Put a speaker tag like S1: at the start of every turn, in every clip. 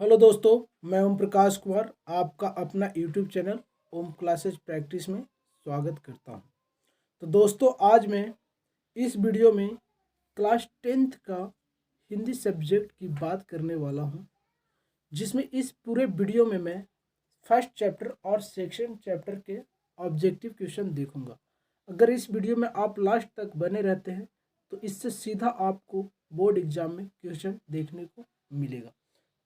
S1: Hello दोस्तों, मैं ओम प्रकाश कुमार आपका अपना यूट्यूब चैनल ओम क्लासेज प्रैक्टिस में स्वागत करता हूं। तो दोस्तों, आज मैं इस वीडियो में क्लास 10th का हिंदी सब्जेक्ट की बात करने वाला हूं, जिसमें इस पूरे वीडियो में मैं फर्स्ट चैप्टर और सेकंड चैप्टर के ऑब्जेक्टिव क्वेश्चन देखूंगा। अगर इस वीडियो में आप लास्ट तक बने रहते हैं तो इससे सीधा आपको बोर्ड एग्जाम में क्वेश्चन देखने को मिलेगा।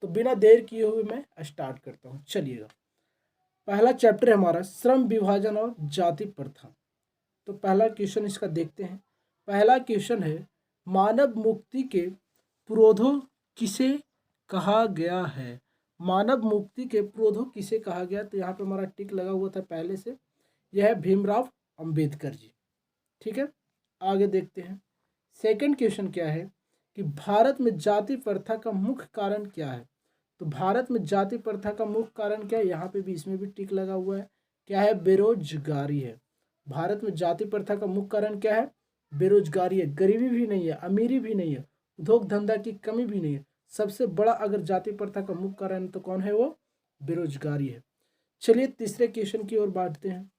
S1: तो बिना देर किए हुए मैं स्टार्ट करता हूँ। चलिएगा, पहला चैप्टर है हमारा श्रम विभाजन और जाति प्रथा। तो पहला क्वेश्चन इसका देखते हैं। पहला क्वेश्चन है, मानव मुक्ति के पुरोधो किसे कहा गया है? मानव मुक्ति के पुरोधो किसे कहा गया? तो यहाँ पे हमारा टिक लगा हुआ था पहले से, यह है भीमराव अंबेडकर जी। ठीक है, आगे देखते हैं। सेकंड क्वेश्चन क्या है कि भारत में जाति प्रथा का मुख्य कारण क्या है? तो भारत में जाति प्रथा का मुख्य कारण क्या है? यहाँ पे भी, इसमें भी टिक लगा हुआ है। क्या है? बेरोजगारी है। भारत में जाति प्रथा का मुख्य कारण क्या है? बेरोजगारी है। गरीबी भी नहीं है, अमीरी भी नहीं है, उद्योग धंधा की कमी भी नहीं है। सबसे बड़ा अगर जाति प्रथा का मुख्य कारण तो कौन है? वो बेरोजगारी है। चलिए तीसरे क्वेश्चन की ओर बढ़ते हैं।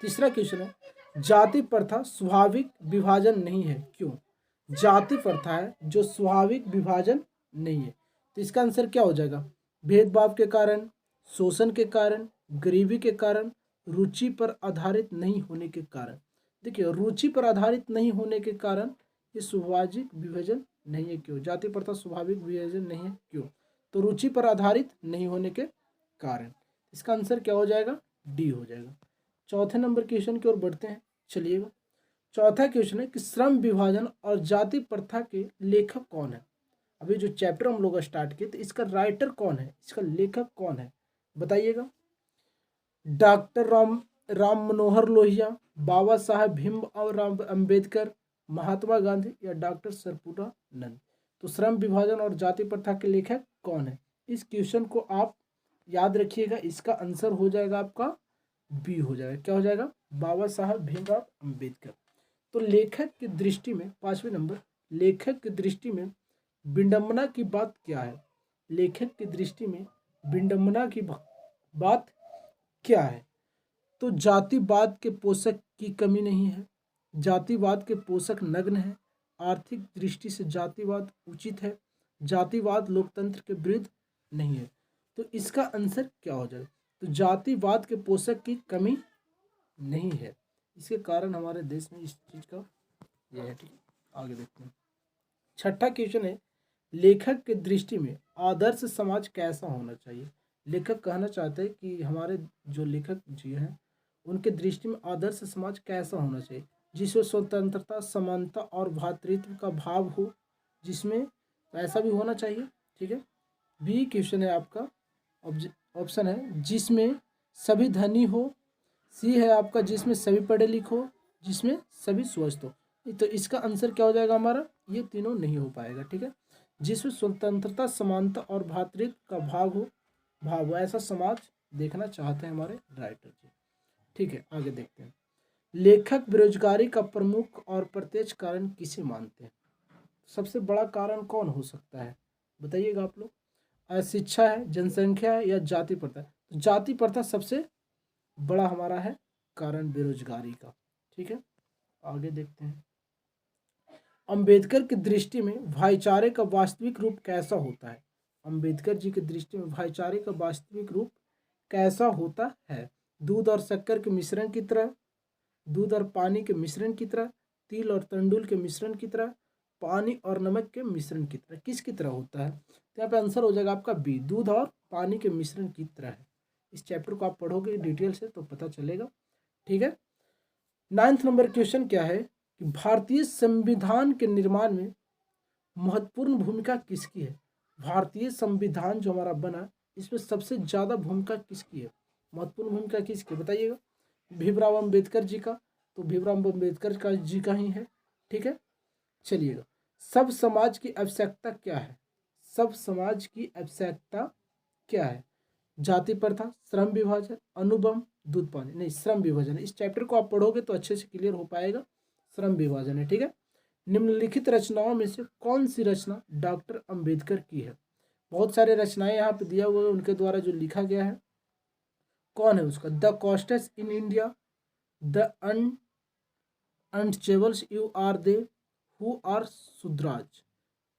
S1: तीसरा क्वेश्चन है, जाति प्रथा स्वाभाविक विभाजन नहीं है, क्यों? जाति प्रथा है जो स्वाभाविक विभाजन नहीं है, तो इसका आंसर क्या हो जाएगा? भेदभाव के कारण, शोषण के कारण, गरीबी के कारण, रुचि पर आधारित नहीं होने के कारण। देखिए, रुचि पर आधारित नहीं होने के कारण ये स्वाभाविक विभाजन नहीं है। क्यों जाति प्रथा स्वाभाविक विभाजन नहीं है? क्यों? तो रुचि पर आधारित नहीं होने के कारण। इसका आंसर क्या हो जाएगा? डी हो जाएगा। चौथे नंबर क्वेश्चन की ओर बढ़ते हैं। चलिएगा, चौथा क्वेश्चन है कि श्रम विभाजन और जाति प्रथा के लेखक कौन है? अभी जो चैप्टर हम लोग स्टार्ट किए तो इसका राइटर कौन है, इसका लेखक कौन है, बताइएगा। डॉक्टर राम मनोहर लोहिया, बाबा साहेब भीम और अम्बेडकर, महात्मा गांधी या डॉक्टर सर्वपूर्णानंद। तो श्रम विभाजन और जाति प्रथा के लेखक कौन है? इस क्वेश्चन को आप याद रखिएगा। इसका आंसर हो जाएगा आपका बी हो जाएगा। क्या हो जाएगा? बाबा साहब भीमराव अम्बेडकर। तो लेखक की दृष्टि में, पांचवें नंबर, लेखक की दृष्टि में विडंबना की बात क्या है? लेखक की दृष्टि में विडंबना की बात क्या है? तो जातिवाद के पोषक की कमी नहीं है, जातिवाद के पोषक नग्न है, आर्थिक दृष्टि से जातिवाद उचित है, जातिवाद लोकतंत्र के विरुद्ध नहीं है। तो इसका आंसर क्या हो जाएगा? तो जातिवाद के पोषक की कमी नहीं है। इसके कारण हमारे देश में इस चीज का यह है। ठीक है, आगे देखते हैं। छठा क्वेश्चन है, लेखक के दृष्टि में आदर्श समाज कैसा होना चाहिए? लेखक कहना चाहते हैं कि हमारे जो लेखक जी हैं उनके दृष्टि में आदर्श समाज कैसा होना चाहिए, जिसमें स्वतंत्रता, समानता और भ्रातृत्व का भाव हो, जिसमें ऐसा भी होना चाहिए। ठीक है, बी क्वेश्चन है आपका, ऑप्शन है जिसमें सभी धनी हो, सी है आपका जिसमें सभी पढ़े लिखे हो, जिसमें सभी स्वस्थ हो। तो इसका आंसर क्या हो जाएगा हमारा? ये तीनों नहीं हो पाएगा। ठीक है, जिसमें स्वतंत्रता, समानता और भ्रातृत्व का भाव हो, ऐसा समाज देखना चाहते हैं हमारे राइटर जी। ठीक है, आगे देखते हैं। लेखक बेरोजगारी का प्रमुख और प्रत्यक्ष कारण किसे मानते हैं? सबसे बड़ा कारण कौन हो सकता है, बताइएगा आप लोग। अशिक्षा है, जनसंख्या है या जाति प्रथा? तो जाति प्रथा सबसे बड़ा हमारा है कारण बेरोजगारी का। ठीक है, आगे देखते हैं। अंबेडकर की दृष्टि में भाईचारे का वास्तविक रूप कैसा होता है? अंबेडकर जी की दृष्टि में भाईचारे का वास्तविक रूप कैसा होता है? दूध और शक्कर के मिश्रण की तरह, दूध और पानी के मिश्रण की तरह, तिल और तंडुल के मिश्रण की तरह, पानी और नमक के मिश्रण की तरह। किसकी तरह होता है? तो यहाँ पे आंसर हो जाएगा आपका बी, दूध और पानी के मिश्रण की तरह है। इस चैप्टर को आप पढ़ोगे डिटेल से तो पता चलेगा। ठीक है, 9th नंबर क्वेश्चन क्या है कि भारतीय संविधान के निर्माण में महत्वपूर्ण भूमिका किसकी है? भारतीय संविधान जो हमारा बना, इसमें सबसे ज्यादा भूमिका किसकी है, महत्वपूर्ण भूमिका किसकी, बताइएगा। भीमराव अम्बेडकर जी का, तो भीमराव अम्बेडकर का जी का ही है। ठीक है, चलिएगा। सब समाज की आवश्यकता क्या है? सब समाज की आवश्यकता क्या है? जाति प्रथा, श्रम विभाजन, अनुबंध, दूध पानी। नहीं, श्रम विभाजन। इस चैप्टर को आप पढ़ोगे तो अच्छे से क्लियर हो पाएगा। श्रम विभाजन है। ठीक है, निम्नलिखित रचनाओं में से कौन सी रचना डॉक्टर अंबेडकर की है? बहुत सारे रचनाएं यहाँ पे दिया हुआ है उनके द्वारा जो लिखा गया है। कौन है उसका? The castes in India, the untouchables, you are they, who are Shudras.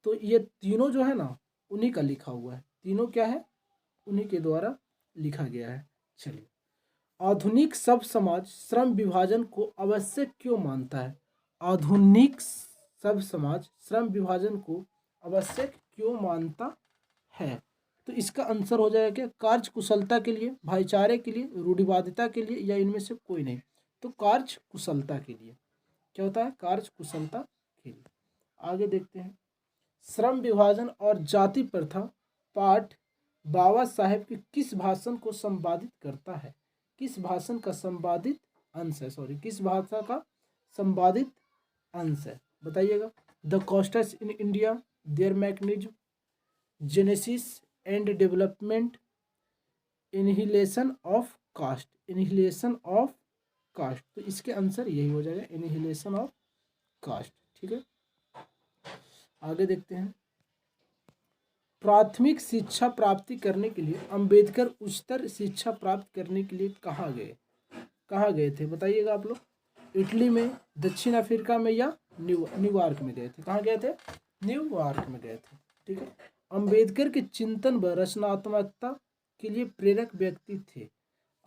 S1: तो ये तीनों जो है ना उन्हीं का लिखा हुआ है, तीनों क्या है? उन्हीं के द्वारा लिखा गया है। चलिए, आधुनिक सब समाज श्रम विभाजन को आवश्यक क्यों मानता है? आधुनिक सब समाज श्रम विभाजन को आवश्यक क्यों मानता है? तो इसका आंसर हो जाएगा क्या? कार्य कुशलता के लिए, भाईचारे के लिए, रूढ़िवादिता के लिए, या इनमें से कोई नहीं। तो कार्य कुशलता के लिए। क्या होता है? कार्य कुशलता के लिए। आगे देखते हैं, श्रम विभाजन और जाति प्रथा पाठ बाबा साहेब के किस भाषण को संपादित करता है? किस भाषण का संपादित अंश है? सॉरी, किस भाषा का संपादित अंश है? बताइएगा। The castes in India, their mechanism, genesis and development, inhalation of caste. Inhalation of caste, तो इसके आंसर यही हो जाएगा, इनहिलेशन ऑफ कास्ट। ठीक है, आगे देखते हैं, प्राथमिक शिक्षा प्राप्ति करने के लिए अंबेडकर उच्चतर शिक्षा प्राप्त करने के लिए कहाँ गए? कहाँ गए थे? बताइएगा आप लोग। इटली में, दक्षिण अफ्रीका में, या न्यूयॉर्क में गए थे? कहाँ गए थे? न्यूयॉर्क में गए थे। ठीक है, अंबेडकर के चिंतन व रचनात्मकता के लिए प्रेरक व्यक्ति थे।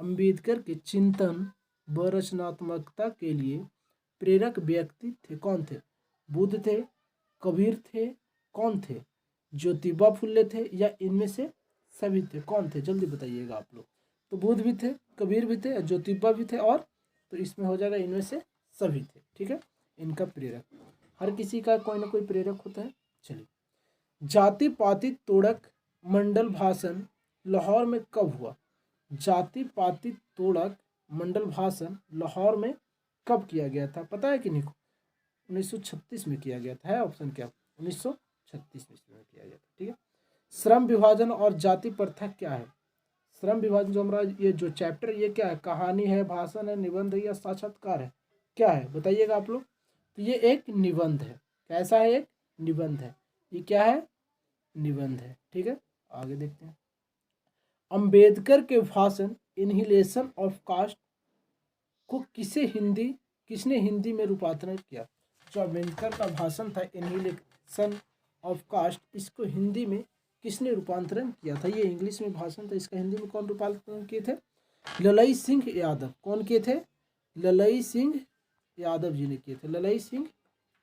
S1: अंबेडकर के चिंतन व रचनात्मकता के लिए प्रेरक व्यक्ति थे। कौन थे? बुद्ध थे, कबीर थे, कौन थे? ज्योतिबा फुले थे, या इनमें से सभी थे? कौन थे? जल्दी बताइएगा आप लोग। तो बुद्ध भी थे, कबीर भी थे, ज्योतिबा भी थे, और तो इसमें हो जाएगा इनमें से सभी थे। ठीक है, इनका प्रेरक, हर किसी का कोई ना कोई प्रेरक होता है। चलिए, जाति पाति तोड़क मंडल भाषण लाहौर में कब हुआ? जाति पाति तोड़क मंडल भाषण लाहौर में कब किया गया था? पता है कि नहीं? 1936 में किया गया था। है ऑप्शन क्या? 1936 में किया गया था। ठीक है, श्रम विभाजन और जाति प्रथा क्या है? श्रम विभाजन जो हमारा ये जो चैप्टर, ये क्या है? कहानी है, भाषण है, निबंध है, या साक्षात्कार है? क्या है? बताइएगा आप लोग। तो ये एक निबंध है। कैसा है? एक निबंध है। ये क्या है? निबंध है। ठीक है, आगे देखते हैं, अंबेडकर के भाषण इनहिलेशन ऑफ कास्ट को किसने हिंदी में रूपांतरित किया? जो अंबेडकर का भाषण था इनहिलेशन ऑफ कास्ट, इसको हिंदी में किसने रूपांतरण किया था? ये इंग्लिश में भाषण था, इसका हिंदी में कौन रूपांतरण किए थे? ललई सिंह यादव। कौन किए थे? ललई सिंह यादव जी ने किए थे। ललई सिंह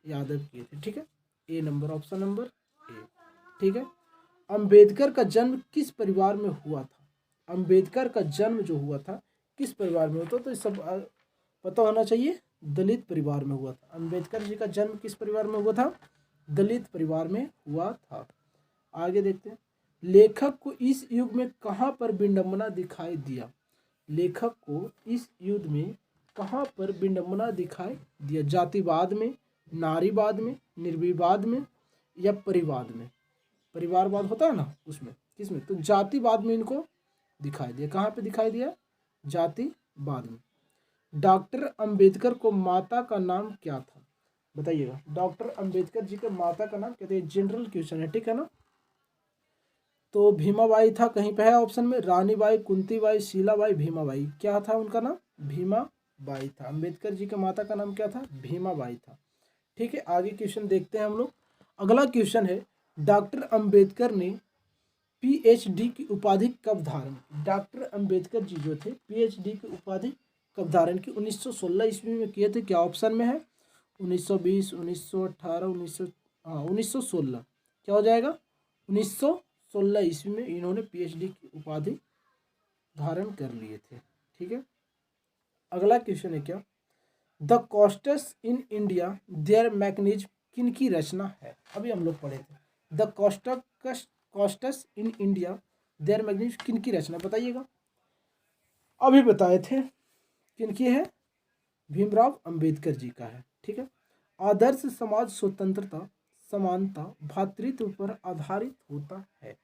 S1: यादव किए थे। ठीक है, ए नंबर, ऑप्शन नंबर ए। ठीक है, अंबेडकर का जन्म किस परिवार में हुआ था? अंबेडकर का जन्म जो हुआ था किस परिवार में होता? तो ये सब पता होना चाहिए। दलित परिवार में हुआ था। अंबेडकर जी का जन्म किस परिवार में हुआ था? दलित परिवार में हुआ था। आगे देखते हैं, लेखक को इस युग में कहाँ पर विडंबना दिखाई दिया? लेखक को इस युग में कहाँ पर विडंबना दिखाई दिया? जातिवाद में, नारीवाद में, निर्विवाद में, या परिवाद में? परिवारवाद होता है ना, उसमें किसमें? तो जातिवाद में इनको दिखाई दिया। कहाँ पे दिखाई दिया? जातिवाद में। डॉक्टर अंबेडकर को माता का नाम क्या था? बताइएगा। डॉक्टर अंबेडकर जी के माता का नाम क्या था? जनरल क्वेश्चन है। ठीक है ना, तो भीमाबाई था, कहीं पे है ऑप्शन में, रानीबाई, कुंतीबाई, शीलाबाई, भीमाबाई। क्या था उनका नाम? भीमाबाई था। अंबेडकर जी के माता का नाम क्या था? भीमाबाई था। ठीक है, आगे क्वेश्चन देखते हैं हम लोग। अगला क्वेश्चन है, डॉक्टर अंबेडकर ने पीएचडी की उपाधि कब धारण की? डॉक्टर अंबेडकर जी जो थे पीएचडी की उपाधि कब धारण की? 1916 ईस्वी में किए थे। क्या ऑप्शन में है? 1920, 1918, 1916। क्या हो जाएगा? 1916 ईस्वी में इन्होंने पीएचडी की उपाधि धारण कर लिए थे। ठीक है, अगला क्वेश्चन है क्या, the castes in India their mechanism किन की रचना है? अभी हम लोग पढ़े थे, the castes in India their mechanism किन की रचना, बताइएगा। अभी बताए थे किन की है? भीमराव अंबेडकर जी का है। ठीक है, आदर्श समाज स्वतंत्रता, समानता, भ्रातृत्व पर आधारित होता है,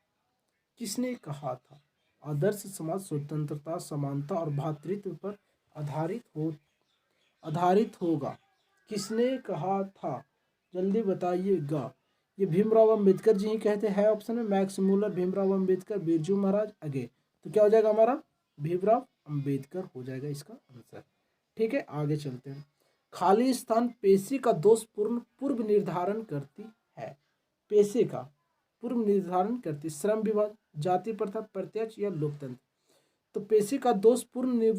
S1: किसने कहा था? आदर्श समाज स्वतंत्रता, समानता और भ्रातृत्व पर आधारित होगा, किसने कहा था? जल्दी बताइएगा। ये भीमराव अंबेडकर जी ही कहते हैं ऑप्शन में। मैक्स मूलर, भीमराव अंबेडकर, बिरजू महाराज, अगे। तो क्या हो जाएगा हमारा? भीमराव अंबेडकर हो जाएगा इसका आंसर। ठीक है, आगे चलते हैं। खाली स्थान पेशे का दोषपूर्ण पूर्व निर्धारण करती है। पेशे का पूर्व निर्धारण करती, श्रम विभाग, जाति प्रथा, प्रत्यक्ष या लोकतंत्र। तो पेशे का दोषपूर्ण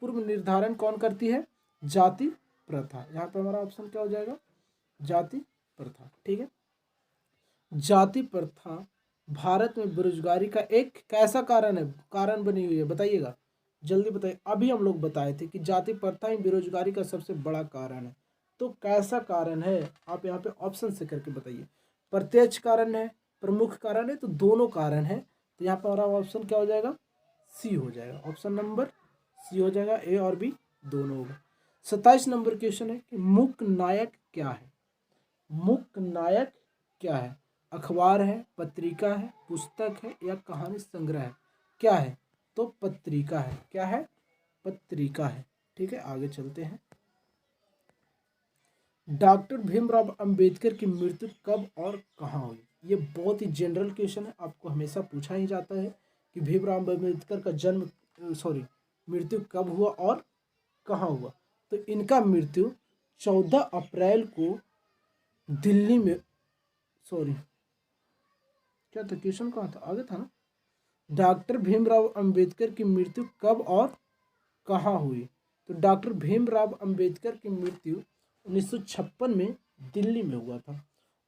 S1: पूर्व निर्धारण कौन करती है? जाति प्रथा। यहाँ पे हमारा ऑप्शन क्या हो जाएगा? जाति प्रथा। ठीक है, जाति प्रथा भारत में बेरोजगारी का एक कैसा कारण है, कारण बनी हुई है? बताइएगा, जल्दी बताइए। अभी हम लोग बताए थे कि जाति प्रथा ही बेरोजगारी का सबसे बड़ा कारण है। तो कैसा कारण है? आप यहाँ पे ऑप्शन से करके बताइए। प्रत्यक्ष कारण है, प्रमुख कारण है, तो दोनों कारण है। तो यहाँ पर हमारा ऑप्शन क्या हो जाएगा? सी हो जाएगा। ऑप्शन नंबर सी हो जाएगा, ए और बी दोनों होगा। 27 नंबर क्वेश्चन है कि मुख्य नायक क्या है? मुख्य नायक क्या है? अखबार है, पत्रिका है, पुस्तक है या कहानी संग्रह है? क्या है? तो पत्रिका है। क्या है? पत्रिका है। ठीक है, आगे चलते हैं। डॉक्टर भीमराव अंबेडकर की मृत्यु कब और कहाँ हुई? ये बहुत ही जनरल क्वेश्चन है, आपको हमेशा पूछा ही जाता है कि भीमराव अंबेडकर का मृत्यु कब हुआ और कहाँ हुआ। तो इनका मृत्यु 14 अप्रैल को दिल्ली में, क्या था क्वेश्चन, कहाँ था? आगे था ना। डॉक्टर भीमराव अंबेडकर की मृत्यु कब और कहाँ हुई? तो डॉक्टर भीमराव अंबेडकर की मृत्यु 1956 में दिल्ली में हुआ था।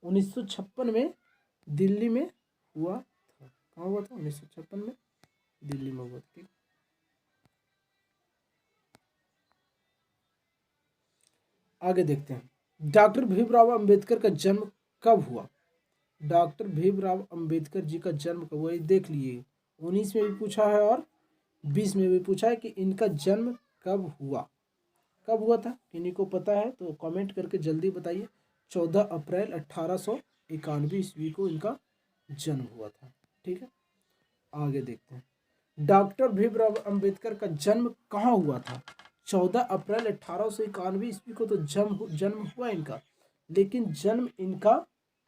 S1: 1956 में दिल्ली में हुआ था। कहाँ हुआ था? 1956 में दिल्ली में हुआ था। ठीक, आगे देखते हैं। डॉक्टर भीमराव अंबेडकर का जन्म कब हुआ? डॉक्टर भीमराव अंबेडकर जी का जन्म कब हुआ? देख लिए, 19 में भी पूछा है और 20 में भी पूछा है कि इनका जन्म कब हुआ। कब हुआ था? किन्हीं को पता है तो कमेंट करके जल्दी बताइए। 14 अप्रैल 1891 ईस्वी को इनका जन्म हुआ था। ठीक है, आगे देखते हैं। डॉक्टर भीमराव अंबेडकर का जन्म कहाँ हुआ था? 14 अप्रैल 1891 ईस्वी को तो जन्म हुआ इनका, लेकिन जन्म इनका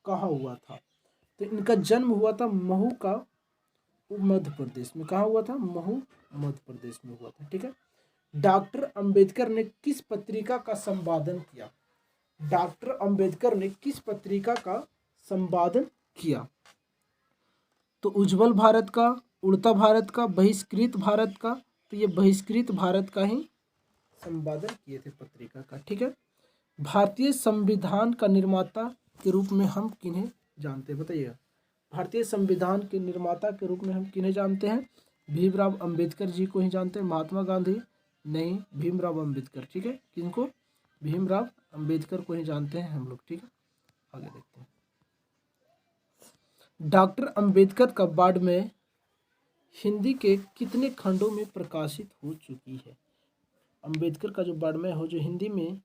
S1: कहाँ हुआ था? तो इनका जन्म हुआ था महू का, मध्य प्रदेश में। कहाँ हुआ था? महू, मध्य प्रदेश में हुआ था। ठीक है, डॉक्टर अंबेडकर ने किस पत्रिका का संपादन किया? डॉक्टर अंबेडकर ने किस पत्रिका का संपादन किया? तो उज्जवल भारत का, उड़ता भारत का, बहिष्कृत भारत का। तो ये बहिष्कृत भारत का ही संपादन किए थे पत्रिका का। ठीक है, भारतीय संविधान का निर्माता के रूप में हम किन्हें जानते हैं? बताइएगा। भारतीय संविधान के निर्माता के रूप में हम किन्हें जानते हैं? भीमराव अंबेडकर जी को ही जानते हैं। महात्मा गांधी नहीं, भीमराव अंबेडकर। ठीक है, किनको? भीमराव अंबेडकर को ही जानते हैं हम लोग। ठीक है, आगे देखते हैं। डॉक्टर अंबेडकर का बाड़मेर हिंदी के कितने खंडों में प्रकाशित हो चुकी है? अंबेडकर का जो बाड़मेर हो, जो हिंदी में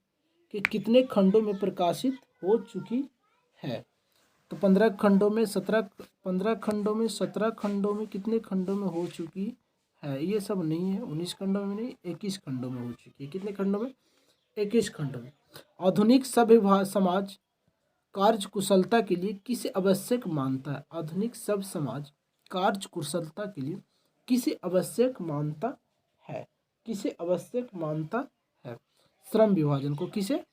S1: के कितने खंडों में प्रकाशित हो चुकी है? तो 15 खंडों में, 15 खंडों में, 17 खंडों में, कितने खंडों में हो चुकी है? ये सब नहीं है, 19 खंडों में नहीं, 21 खंडों में हो चुकी है। कितने खंडों में? 21 खंडों में। आधुनिक सभ्य समाज कार्य कुशलता के लिए किसे आवश्यक मानता है? आधुनिक सभ्य समाज कार्य कुशलता के लिए किसे आवश्यक मानता है? किसे आवश्यक मानता है? श्रम विभाजन को। किसे?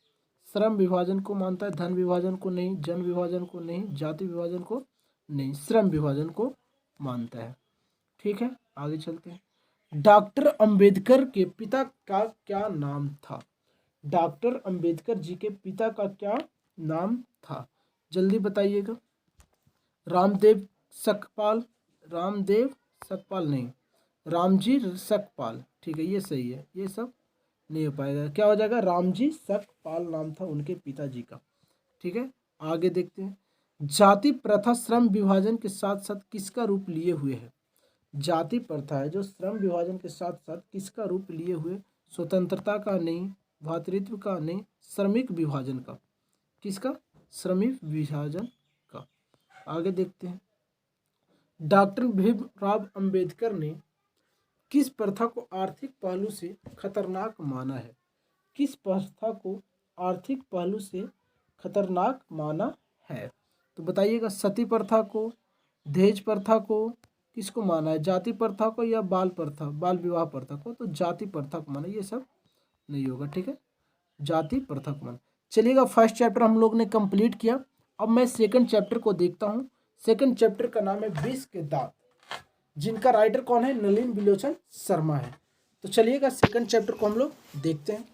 S1: श्रम विभाजन को मानता है। धन विभाजन को नहीं, जन विभाजन को नहीं, जाति विभाजन को नहीं, श्रम विभाजन को मानता है। ठीक है, आगे चलते हैं। डॉक्टर अंबेडकर के पिता का क्या नाम था? डॉक्टर अंबेडकर जी के पिता का क्या नाम था? जल्दी बताइएगा। रामदेव सकपाल, रामदेव सकपाल नहीं, रामजी सकपाल। ठीक है, ये सही है, ये सब नहीं हो पाएगा। क्या हो जाएगा? रामजी सकपाल नाम था उनके पिताजी का। ठीक है, आगे देखते हैं। जाति प्रथा श्रम विभाजन के साथ साथ किसका रूप लिए हुए है? जाति प्रथा है जो श्रम विभाजन के साथ साथ किसका रूप लिए हुए? स्वतंत्रता का नहीं, भातृत्व का नहीं, श्रमिक विभाजन का। किसका? श्रमिक विभाजन का। आगे देखते हैं। डॉक्टर भीमराव अंबेडकर ने किस प्रथा को आर्थिक पहलू से खतरनाक माना है? किस प्रथा को आर्थिक पहलू से खतरनाक माना है? तो बताइएगा सती प्रथा को, दहेज प्रथा को किसको माना है, जाति प्रथा को या बाल प्रथा, बाल विवाह प्रथा को? तो जाति प्रथा को माना, ये सब नहीं होगा, ठीक है, जाति प्रथा को माना। चलिएगा, फर्स्ट चैप्टर हम लोग ने कंप्लीट किया। अब मैं सेकंड चैप्टर को देखता हूँ। सेकंड चैप्टर का नाम है विष के दांत, जिनका राइटर कौन है, नलिन बिलोचन शर्मा है। तो चलिएगा सेकंड चैप्टर को हम लोग देखते हैं।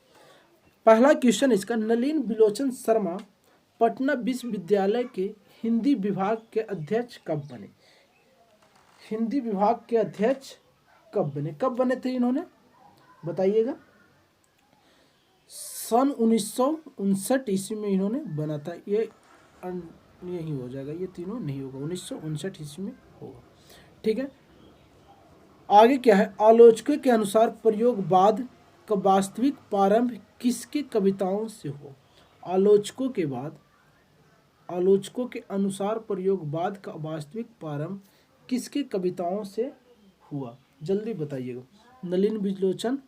S1: पहला क्वेश्चन इसका, नलिन बिलोचन शर्मा पटना विश्वविद्यालय के हिंदी विभाग के अध्यक्ष कब बने? हिंदी विभाग के अध्यक्ष कब बने? कब बने थे इन्होंने, बताइएगा। सन 1959 ईस्वी में इन्होंने बना था। ये यही हो जाएगा, ये तीनों नहीं होगा, 1959 ईस्वी में होगा, ठीक है। आगे क्या है, आलोचकों के अनुसार प्रयोगवाद का वास्तविक प्रारंभ किसकी कविताओं से हो? आलोचकों के अनुसार प्रयोगवाद का वास्तविक प्रारंभ किसकी कविताओं से हुआ? जल्दी बताइएगा। नलिन बिलोचन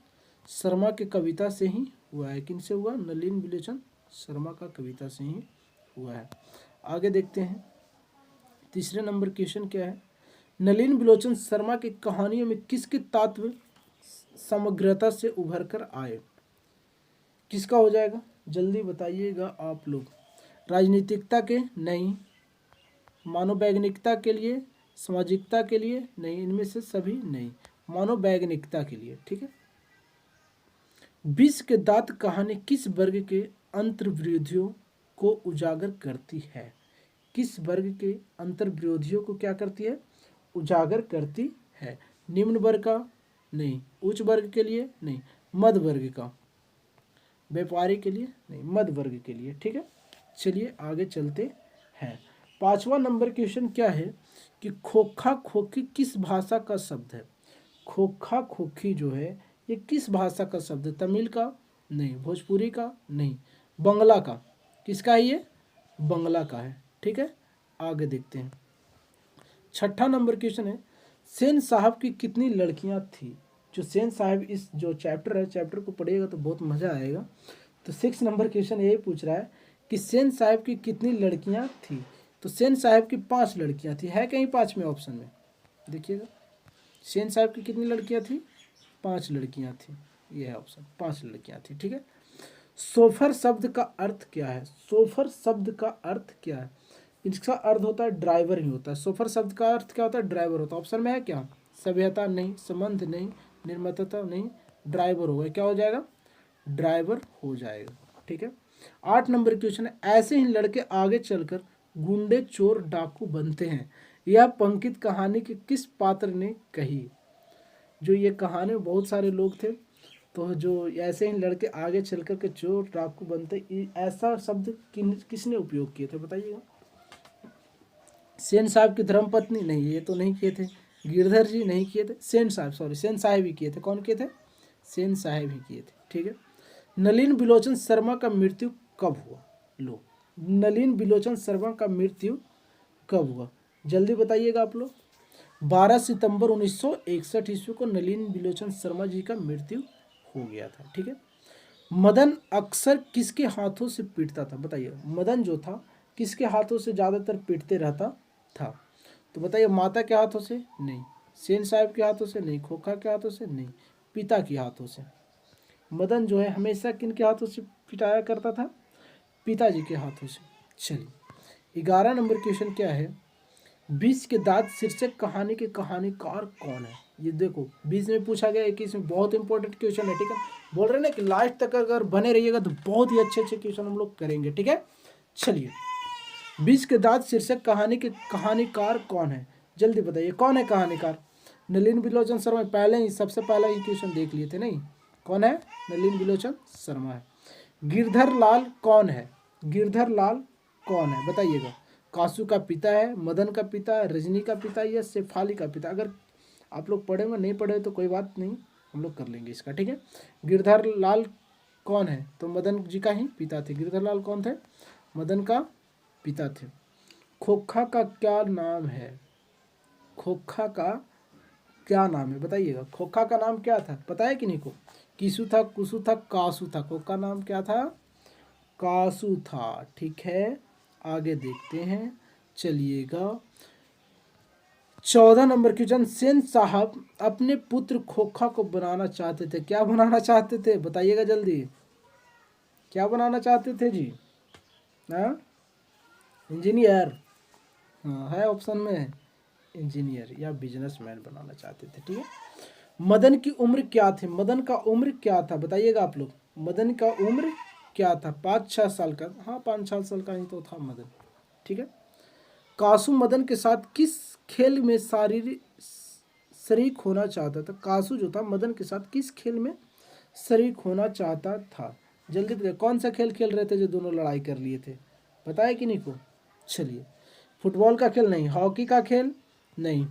S1: शर्मा के कविता से ही हुआ है। किनसे हुआ? नलिन बिलोचन शर्मा का कविता से ही हुआ है। आगे देखते हैं, तीसरे नंबर क्वेश्चन क्या है, नलिन बिलोचन शर्मा की कहानियों में किसके तत्व समग्रता से उभर कर आए? किसका हो जाएगा, जल्दी बताइएगा आप लोग। राजनीतिकता के नहीं, मानववैज्ञानिकता के लिए, सामाजिकता के लिए नहीं, इनमें से सभी नहीं, मानववैज्ञानिकता के लिए, ठीक है। विष के दांत कहानी किस वर्ग के अंतर्विरोधियों को उजागर करती है? किस वर्ग के अंतर्विरोधियों को क्या करती है, उजागर करती है? निम्न वर्ग का नहीं, उच्च वर्ग के लिए नहीं, मध्य वर्ग का, व्यापारी के लिए नहीं, मध्य वर्ग के लिए, ठीक है। चलिए आगे चलते हैं। पांचवा नंबर क्वेश्चन क्या है कि खोखा खोखी किस भाषा का शब्द है? खोखा खोखी जो है ये किस भाषा का शब्द है? तमिल का नहीं, भोजपुरी का नहीं, बंगला का। किसका है ये? बंगला का है, ठीक है। आगे देखते हैं। छठा नंबर क्वेश्चन है, सेन साहब की कितनी लड़कियां थी? जो सेन साहब, इस जो चैप्टर है, चैप्टर को पढ़िएगा तो बहुत मजा आएगा। तो 6 नंबर क्वेश्चन यही पूछ रहा है कि सेन साहब की कितनी लड़कियां थी? तो सेन साहब की 5 लड़कियां थी। है कहीं 5 में ऑप्शन में, देखिएगा। सेन साहब की कितनी लड़कियां थी? 5 लड़कियां थी, ये है ऑप्शन, 5 लड़कियां थी, ठीक है। सोफर शब्द का अर्थ क्या है? सोफर शब्द का अर्थ क्या है? इसका अर्थ होता है ड्राइवर ही होता है। सोफर शब्द का अर्थ क्या होता है? ड्राइवर होता है। ऑप्शन में है क्या? सभ्यता नहीं, संबंध नहीं, निर्ममता नहीं, ड्राइवर होगा। क्या हो जाएगा? ड्राइवर हो जाएगा, ठीक है। 8 नंबर क्वेश्चन है, ऐसे ही लड़के आगे चलकर गुंडे, चोर, डाकू बनते हैं, यह पंक्ति कहानी के किस पात्र ने कही? जो ये कहानी में बहुत सारे लोग थे, तो जो ऐसे ही लड़के आगे चल कर के चोर डाकू बनते, ऐसा शब्द किसने उपयोग किए थे, बताइएगा। सेन साहब की धर्मपत्नी नहीं, ये तो नहीं किए थे। गिरधर जी नहीं किए थे। सेन साहब ही किए थे। कौन किए थे? सेन साहब ही किए थे, ठीक है। नलिन बिलोचन शर्मा का मृत्यु कब हुआ? लो, नलिन बिलोचन शर्मा का मृत्यु कब हुआ, जल्दी बताइएगा आप लोग। 12 सितंबर 1961 ईस्वी को नलिन बिलोचन शर्मा जी का मृत्यु हो गया था, ठीक है। मदन अक्सर किसके हाथों से पीटता था, बताइए। मदन जो था किसके हाथों से ज़्यादातर पीटते रहता था? तो बताइए, माता के हाथों से नहीं, सेन साहब के हाथों से नहीं, खोखा के हाथों से नहीं, पिता के हाथों से। मदन जो है हमेशा किन के हाथों से पिटाया करता था? पिताजी के हाथों से। चलिए 11 नंबर क्वेश्चन क्या है, विष के दांत शीर्षक कहानी के कहानीकार कौन है? ये देखो, बीच में पूछा गया है कि इसमें बहुत इंपॉर्टेंट क्वेश्चन है, ठीक है। बोल रहे हैं ना कि लास्ट तक अगर बने रहिएगा तो बहुत ही अच्छे अच्छे क्वेश्चन हम लोग करेंगे, ठीक है। चलिए, विष के दांत शीर्षक कहानी के कहानीकार कौन है, जल्दी बताइए। कौन है कहानीकार? नलिन बिलोचन शर्मा। पहले ही, सबसे पहला ही क्वेश्चन देख लिए थे, नहीं? कौन है? नलिन बिलोचन शर्मा है। गिरधर लाल कौन है? गिरधर लाल कौन है, बताइएगा। कासू का पिता है, मदन का पिता है, रजनी का पिता या शेफाली का पिता? अगर आप लोग पढ़ेंगे, नहीं पढ़े तो कोई बात नहीं, हम लोग कर लेंगे इसका, ठीक है। गिरधर लाल कौन है? तो मदन जी का ही पिता थे। गिरधर लाल कौन थे? मदन का पिता थे। खोखा का क्या नाम है? खोखा का क्या नाम है, बताइएगा। खोखा का नाम क्या था, पता है कि नहीं को? किसु था, कुसु था, कासु था। खोखा का नाम क्या था? कासु था, ठीक है। आगे देखते हैं। चलिएगा 14 नंबर क्वेश्चन। सेन साहब अपने पुत्र खोखा को बनाना चाहते थे। क्या बनाना चाहते थे बताइएगा जल्दी, क्या बनाना चाहते थे जी? हाँ, इंजीनियर। हाँ है ऑप्शन में, इंजीनियर या बिजनेसमैन बनाना चाहते थे। ठीक है। मदन की उम्र क्या थी? मदन का उम्र क्या था बताइएगा आप लोग। मदन का उम्र क्या था? 5-6 साल का। हाँ 5-6 साल का ही तो था मदन। ठीक है। कासू मदन के साथ किस खेल में शारीरिक शरीक होना चाहता था? कासू जो था मदन के साथ किस खेल में शरीक होना चाहता था? जल्दी बताइए, कौन सा खेल खेल रहे थे जो दोनों लड़ाई कर लिए थे? पता है कि नहीं को? चलिए, फुटबॉल का खेल नहीं, हॉकी का खेल नहीं,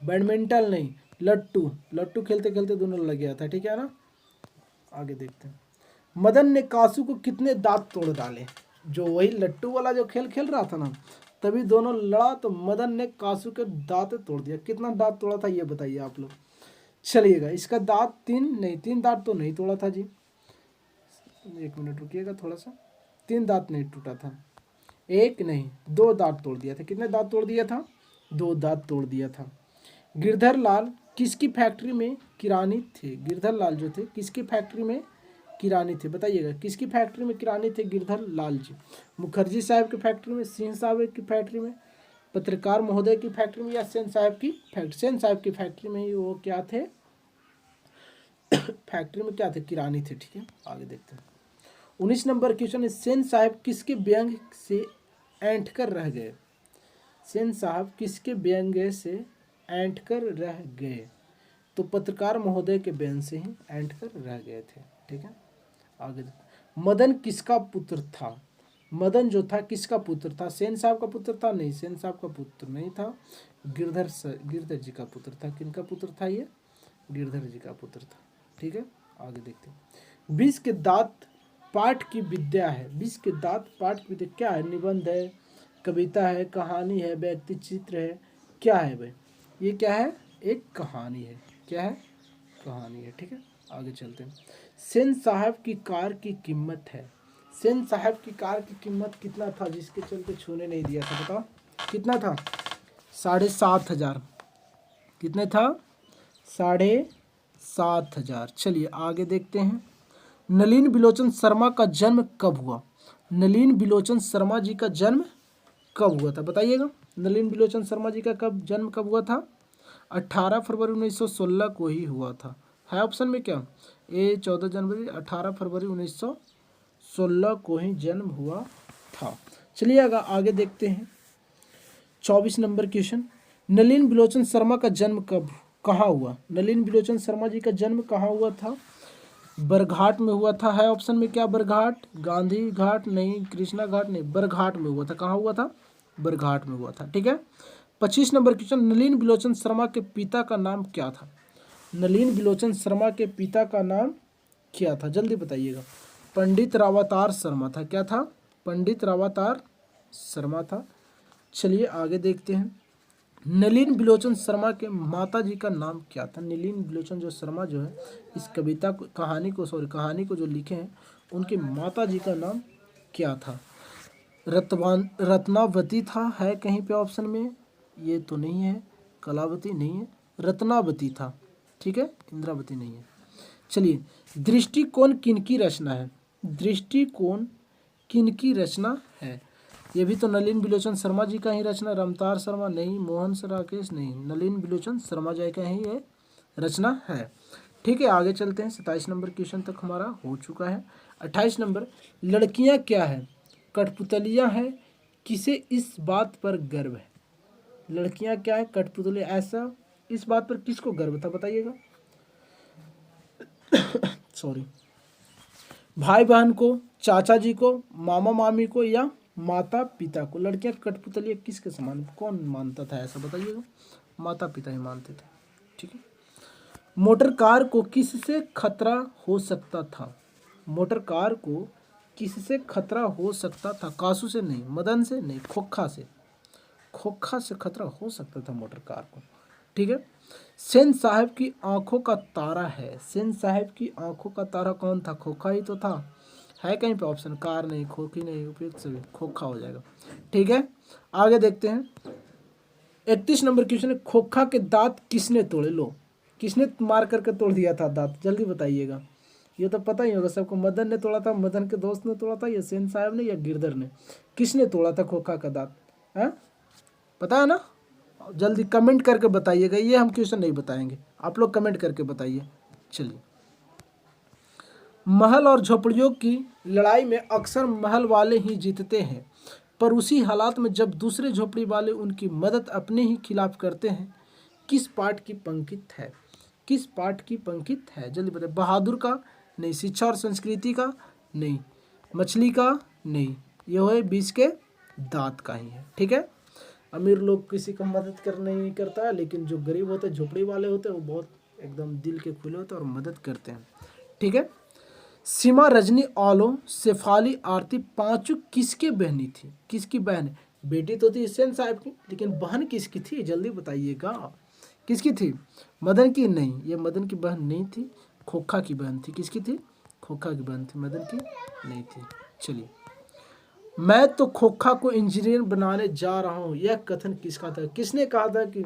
S1: बैडमिंटन नहीं, लट्टू। लट्टू खेलते खेलते दोनों लग गया था। ठीक है ना। आगे देखते हैं। मदन ने कासू को कितने दांत तोड़ डाले? जो वही लट्टू वाला जो खेल खेल रहा था ना, तभी दोनों लड़ा तो मदन ने कासू के दांत तोड़ दिया। कितना दांत तोड़ा था ये बताइए आप लोग। चलिएगा, इसका दांत 3 नहीं, 3 दांत तो नहीं तोड़ा था जी। 1 मिनट रुकिएगा थोड़ा सा। 3 दांत नहीं टूटा था, 1 नहीं 2 दांत तोड़ दिया था। कितने दांत तोड़ दिया था? 2 दांत तोड़ दिया था। गिरधर लाल किसकी फैक्ट्री में किरानी थे? गिरधर लाल जो थे किसकी फैक्ट्री में किरानी थे बताइएगा। किसकी फैक्ट्री में किरानी थे गिरधर लाल जी? मुखर्जी साहब की फैक्ट्री में, सिंह साहब की फैक्ट्री में, पत्रकार महोदय की फैक्ट्री में, या सेन साहब की फैक्ट्री? सेन साहब की फैक्ट्री में ही वो क्या थे, फैक्ट्री में क्या थे, किरानी थे। ठीक है। आगे देखते हैं। 19 नंबर क्वेश्चन है। सेन साहब किसके व्यंग से ऐंठ कर रह गए? सेन साहब किसके व्यंग से ऐंठ कर रह गए? तो पत्रकार महोदय के व्यंग से ही ऐंठ कर रह गए थे। ठीक है। आगे मदन किसका पुत्र था? मदन जो था किसका पुत्र था? सेन साहब का पुत्र था? नहीं, सेन साहब का पुत्र नहीं था, गिरधर जी का पुत्र था। किनका पुत्र था ये? गिरधर जी का पुत्र था। ठीक है। आगे देखते हैं। 20 के दांत पाठ की विद्या है। 20 के दांत पाठ की विद्या क्या है? निबंध है, कविता है, कहानी है, व्यक्ति चित्र है, क्या है भाई? ये क्या है? एक कहानी है। क्या है? कहानी है। ठीक है। आगे चलते हैं। सेन साहब की कार की कीमत है। सेन साहब की कार की कीमत कितना था जिसके चलते छूने नहीं दिया था? बताओ कितना था? 7,500। कितने था? 7,500। चलिए आगे देखते हैं। नलिन बिलोचन शर्मा का जन्म कब हुआ? नलिन बिलोचन शर्मा जी का जन्म कब हुआ था बताइएगा। नलिन बिलोचन शर्मा जी का जन्म कब हुआ था? 18 फरवरी 1916 को ही हुआ था। है ऑप्शन में क्या? ए 14 जनवरी, 18 फरवरी 1916 को ही जन्म हुआ था। चलिए आगे देखते हैं। 24 नंबर क्वेश्चन। नलिन बिलोचन शर्मा का जन्म कहाँ हुआ? नलिन बिलोचन शर्मा जी का जन्म कहाँ हुआ था? बरघाट में हुआ था। है ऑप्शन में क्या? बरघाट, गांधी घाट नहीं, कृष्णा घाट नहीं, बरघाट में हुआ था। कहाँ हुआ था? बरघाट में हुआ था। ठीक है। 25 नंबर क्वेश्चन। नलिन बिलोचन शर्मा के पिता का नाम क्या था? नलिन बिलोचन शर्मा के पिता का नाम क्या था? जल्दी बताइएगा। पंडित रावतार शर्मा था। क्या था? पंडित रावतार शर्मा था। चलिए आगे देखते हैं। नलिन बिलोचन शर्मा के माता जी का नाम क्या था? नलिन बिलोचन जो शर्मा जो है इस कविता को, कहानी को जो लिखे हैं, उनकी माता जी का नाम क्या था? रत्नावती था। है कहीं पे ऑप्शन में? ये तो नहीं है। कलावती नहीं है, रत्नावती था। ठीक है। इंद्रावती नहीं है। चलिए, दृष्टिकोण किनकी रचना है? दृष्टिकोण किनकी रचना है? ये भी तो नलिन बिलोचन शर्मा जी का ही रचना। रमतार शर्मा नहीं, मोहन राकेश नहीं, नलिन बिलोचन शर्मा जी का ही ये रचना है। ठीक है। आगे चलते हैं। 27 नंबर क्वेश्चन तक हमारा हो चुका है। 28 नंबर। लड़कियां क्या है? कठपुतलियां हैं। किसे इस बात पर गर्व है? लड़कियां क्या है? कठपुतली। ऐसा इस बात पर किसको गर्व था बताइएगा। सॉरी, भाई बहन को, चाचा जी को, मामा मामी को, या माता पिता को? लड़कियां कठपुतलियां किसके समान? कौन मानता था ऐसा बताइएगा। माता पिता ही मानते थे। ठीक है। मोटर कार को किससे खतरा हो सकता था? मोटर कार को किससे खतरा हो सकता था? कासू से नहीं, मदन से नहीं, खोखा से। खोखा से खतरा हो सकता था मोटर कार को। ठीक है। सेन साहब की आंखों का तारा है। सेन साहब की आंखों का तारा कौन था? खोखा ही तो था। है कहीं पे ऑप्शन? कार नहीं, खोखी नहीं, उपयुक्त सभी, खोखा हो जाएगा। ठीक है, आगे देखते हैं। 31 नंबर क्वेश्चन है, खोखा के दांत किसने तोड़े? लो, किसने मार करके तोड़ दिया था दांत, जल्दी बताइएगा। ये तो पता ही होगा सबको, मदन ने तोड़ा था, मदन के दोस्त ने तोड़ा था, या सेन साहब ने, या गिरधर ने? किसने तोड़ा था खोखा का दांत? है पता है ना? जल्दी कमेंट करके बताइएगा, ये हम क्वेश्चन नहीं बताएंगे, आप लोग कमेंट करके बताइए। चलिए, महल और झोपड़ियों की लड़ाई में अक्सर महल वाले ही जीतते हैं, पर उसी हालात में जब दूसरे झोपड़ी वाले उनकी मदद अपने ही खिलाफ करते हैं। किस पाठ की पंक्ति है? किस पाठ की पंक्ति है? जल्दी बताइए। बहादुर का नहीं, शिक्षा और संस्कृति का नहीं, मछली का नहीं, यह है बीच के दांत का ही है। ठीक है, अमीर लोग किसी का मदद करने नहीं करता है, लेकिन जो गरीब होते हैं, झोपड़ी वाले होते हैं, वो बहुत एकदम दिल के खुले होते हैं और मदद करते हैं। ठीक है, सीमा, रजनी, औलो, शेफाली, आरती पांचों किसके बहनी थी? किसकी बहन? बेटी तो थी सेन साहब की, लेकिन बहन किसकी थी? जल्दी बताइएगा, किसकी थी? मदन की? नहीं, ये मदन की बहन नहीं थी, खोखा की बहन थी। किसकी थी? खोखा की बहन थी, मदन की नहीं थी। चलिए, मैं तो खोखा को इंजीनियर बनाने जा रहा हूँ, यह कथन किसका था? किसने कहा था कि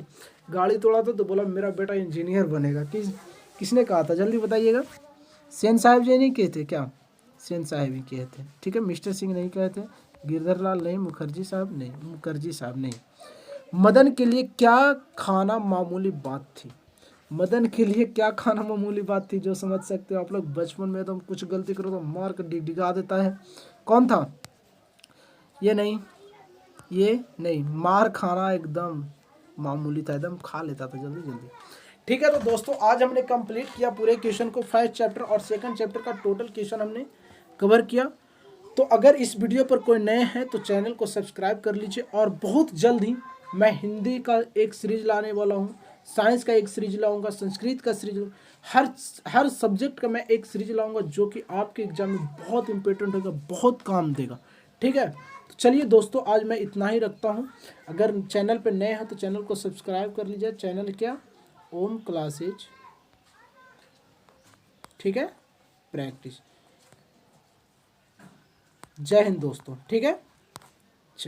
S1: गाड़ी तोड़ा था तो बोला मेरा बेटा इंजीनियर बनेगा? किसने कहा था? जल्दी बताइएगा। सेन साहब जी नहीं कहे थे क्या? सेन साहब ही कहे थे। ठीक है, मिस्टर सिंह नहीं कहे थे, गिरधर लाल नहीं, मुखर्जी साहब नहीं, मुखर्जी साहब नहीं। मदन के लिए क्या खाना मामूली बात थी? मदन के लिए क्या खाना मामूली बात थी? जो समझ सकते हो आप लोग, बचपन में तो कुछ गलती करो तो मार कर डिगा देता है। कौन था? ये नहीं, ये नहीं, मार खाना एकदम मामूली था, एकदम खा लेता था जल्दी जल्दी। ठीक है, तो दोस्तों आज हमने कंप्लीट किया पूरे क्वेश्चन को, फर्स्ट चैप्टर और सेकंड चैप्टर का टोटल क्वेश्चन हमने कवर किया। तो अगर इस वीडियो पर कोई नए हैं तो चैनल को सब्सक्राइब कर लीजिए, और बहुत जल्द ही मैं हिंदी का एक सीरीज लाने वाला हूँ, साइंस का एक सीरीज लाऊंगा, संस्कृत का सीरीज, हर सब्जेक्ट का मैं एक सीरीज लाऊंगा, जो कि आपके एग्जाम में बहुत इंपॉर्टेंट होगा, बहुत काम देगा। ठीक है, तो चलिए दोस्तों, आज मैं इतना ही रखता हूँ। अगर चैनल पर नए हैं तो चैनल को सब्सक्राइब कर लीजिए। चैनल क्या? ओम क्लासेज, ठीक है, प्रैक्टिस। जय हिंद दोस्तों। ठीक है।